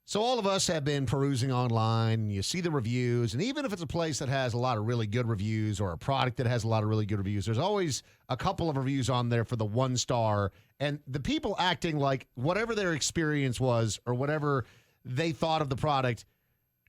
So all of us have been perusing online, and you see the reviews, and even if it's a place that has a lot of really good reviews or a product that has a lot of really good reviews, there's always a couple of reviews on there for the 1 star, and the people acting like whatever their experience was or whatever they thought of the product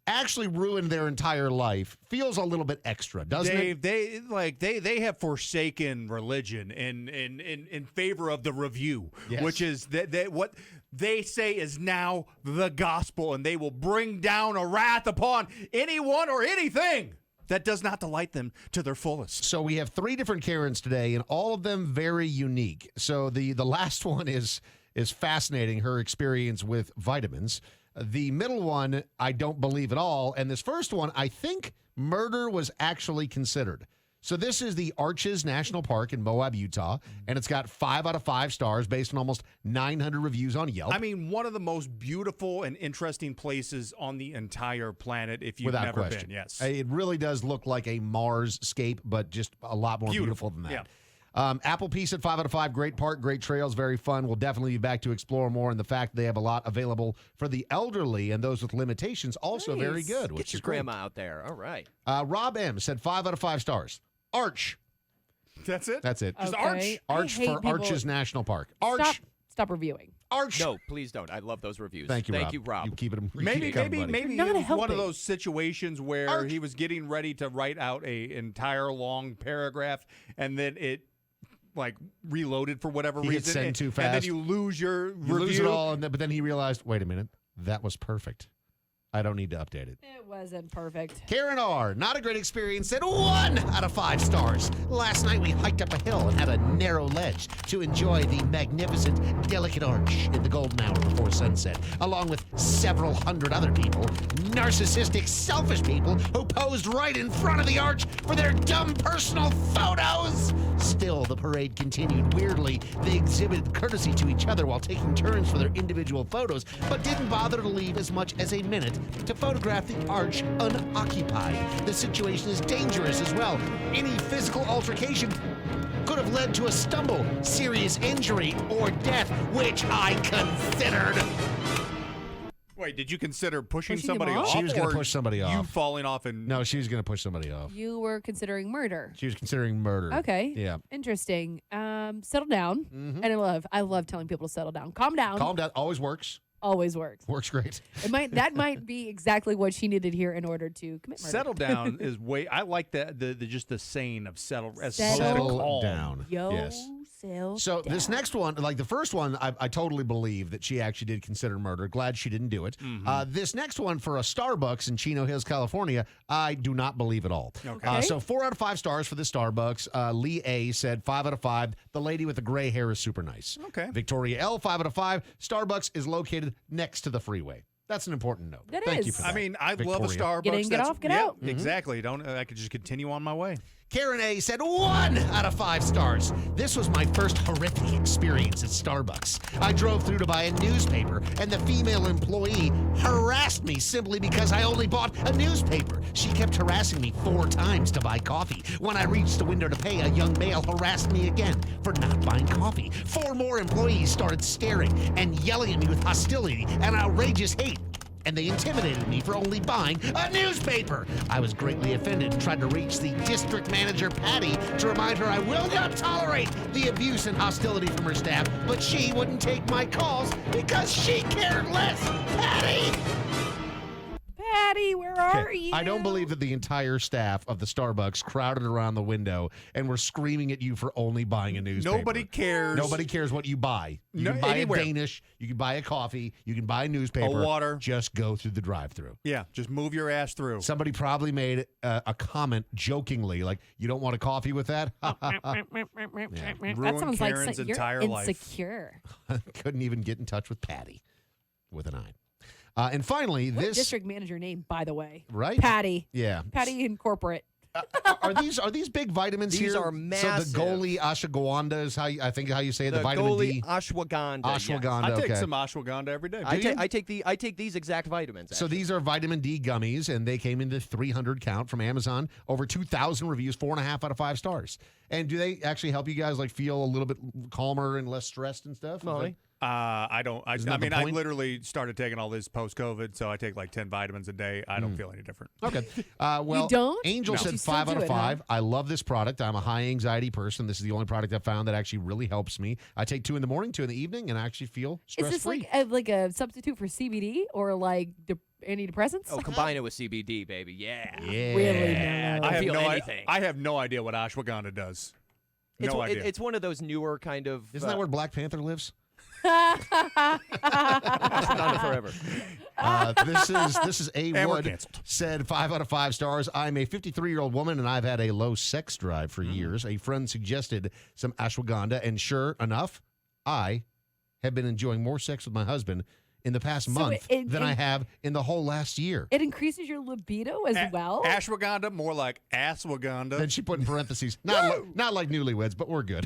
actually ruined their entire life feels a little bit extra, doesn't it? They have forsaken religion in favor of the review, Yes. which is that what they say is now the gospel, and they will bring down a wrath upon anyone or anything that does not delight them to their fullest. So we have 3 different Karens today, and all of them very unique. So the last one is fascinating, her experience with vitamins. The middle one, I don't believe at all. And this first one, I think murder was actually considered. So this is the Arches National Park in Moab, Utah, and it's got 5 out of 5 stars based on almost 900 reviews on Yelp. I mean, one of the most beautiful and interesting places on the entire planet if you've Without never question. been. Yes. It really does look like a Mars-scape, but just a lot more beautiful than that. Yeah. Apple Peace at 5 out of 5. Great park, great trails, very fun. We'll definitely be back to explore more. And the fact they have a lot available for the elderly and those with limitations also Nice. very good. Get Which your is great. grandma out there. All right. Rob M said 5 out of 5 stars. Arch. That's it? That's it. Just Okay. Arch. I Arch hate for people- Arches National Park. Arch. Stop reviewing. Arch. No, please don't. I love those reviews. Thank you, Rob. You, Rob. You keep it. Maybe You're not it was one helping. of those situations where Arch. he was getting ready to write out a entire long paragraph, and then it reloaded for whatever He hit reason, send and, too and fast. then you lose your You review. lose it all, but then he realized, wait a minute, that was perfect. I don't need to update it. It wasn't perfect. Karen R., not a great experience, said 1 out of 5 stars. Last night we hiked up a hill and had a narrow ledge to enjoy the magnificent, delicate arch in the golden hour before sunset, along with several hundred other people, narcissistic, selfish people who posed right in front of the arch for their dumb personal photos. Still, the parade continued. Weirdly, they exhibited courtesy to each other while taking turns for their individual photos, but didn't bother to leave as much as a minute to photograph the arch unoccupied. The situation is dangerous as well. Any physical altercation could have led to a stumble, serious injury, or death, which I considered. Wait, did you consider pushing Pushing somebody him off? off? She was gonna or push somebody You off. falling off and No, she was going to push somebody off. You were considering murder. She was considering murder. Okay. Yeah. Interesting. Settle down. And I love telling people to settle down. Calm down. Calm down. Always works. Always works. Works great. That might be exactly what she needed to hear in order to commit murder. settle down is way. I like that just the saying of settle Settle calm. down. Yo, Yes. settle So down. this next one, like the first one, I totally believe that she actually did consider murder. Glad she didn't do it. This next one for a Starbucks in Chino Hills, California, I do not believe at all. Okay. So 4 out of 5 stars for the Starbucks. Lee A said 5 out of 5. The lady with the gray hair is super nice. Okay. Victoria L, 5 out of 5. Starbucks is located next to the freeway. That's an important note. That Thank you is. for I that. mean, I love a Victoria. Starbucks. Get in, get That's- off, get yeah, out. Exactly. I could just continue on my way. Karen A said 1 out of 5 stars. This was my first horrific experience at Starbucks. I drove through to buy a newspaper, and the female employee harassed me simply because I only bought a newspaper. She kept harassing me 4 times to buy coffee. When I reached the window to pay, a young male harassed me again for not buying coffee. 4 more employees started staring and yelling at me with hostility and outrageous hate. And they intimidated me for only buying a newspaper. I was greatly offended and tried to reach the district manager, Patty, to remind her I will not tolerate the abuse and hostility from her staff, but she wouldn't take my calls because she cared less. Patty! Patty, where are you? I don't believe that the entire staff of the Starbucks crowded around the window and were screaming at you for only buying a newspaper. Nobody cares. Nobody cares what you buy. You No, can buy anywhere. a Danish, you can buy a coffee, you can buy a newspaper. A water. Just go through the drive-thru. Yeah, just move your ass through. Somebody probably made a comment jokingly, like, "You don't want a coffee with that?" That Ruin sounds Karen's like entire you're life. insecure. Couldn't even get in touch with Patty with an I. And finally, What this district manager name, by the way? right? Patty. Yeah. Patty in corporate. Are these big vitamins These here? are massive. So the Goli ashwagandha is how I think how you say it, the The vitamin Goli D. ashwagandha. yes. Ashwagandha. I take okay. some ashwagandha every day. I, Do you? I take these exact vitamins. So actually. these are vitamin D gummies, and they came in the 300 count from Amazon. Over 2,000 reviews, 4.5 out of 5 stars. And do they actually help you guys like feel a little bit calmer and less stressed and stuff? Molly, I don't. I Isn't that mean, the I point? literally started taking all this post-COVID, so I take like 10 vitamins a day. I don't feel any different. Okay. Well, You don't? Angel No. said You still 5 out do of it, huh? 5. I love this product. I'm a high anxiety person. This is the only product I've found that actually really helps me. I take 2 in the morning, 2 in the evening, and I actually feel Is stress this free. like a substitute for CBD or like antidepressants? Oh, combine it with CBD, baby. Yeah. Yeah. Really? No. I I have feel no. anything. I have no idea what ashwagandha does. It's, No idea. it's one of those newer kind of. Isn't that where Black Panther lives? Ashwagandha forever. This is A And we're Wood canceled. said 5 out of 5 stars. I'm a 53-year-old woman and I've had a low sex drive Mm. for years. A friend suggested some ashwagandha, and sure enough, I have been enjoying more sex with my husband in the past month than I have in the whole last year. It increases your libido as well. Ashwagandha, more like ashwagandha. Then she put in parentheses, not like newlyweds, but we're good.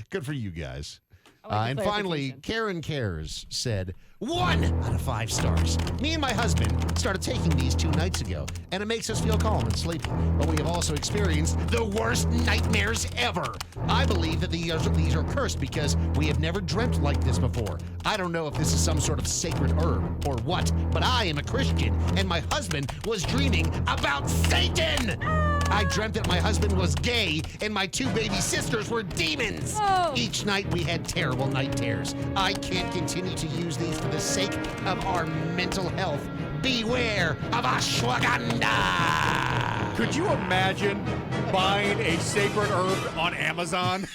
Good for you guys. I like the And finally, clarification. Karen Cares said, 1 out of 5 stars. Me and my husband started taking these 2 nights ago, and it makes us feel calm and sleepy. But we have also experienced the worst nightmares ever. I believe that these are cursed because we have never dreamt like this before. I don't know if this is some sort of sacred herb or what, but I am a Christian, and my husband was dreaming about Satan. I dreamt that my husband was gay and my 2 baby sisters were demons. Oh. Each night we had terrible night terrors. I can't continue to use these for the sake of our mental health. Beware of ashwagandha. Could you imagine buying a sacred herb on Amazon?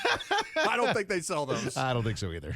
I don't think they sell those. I don't think so either.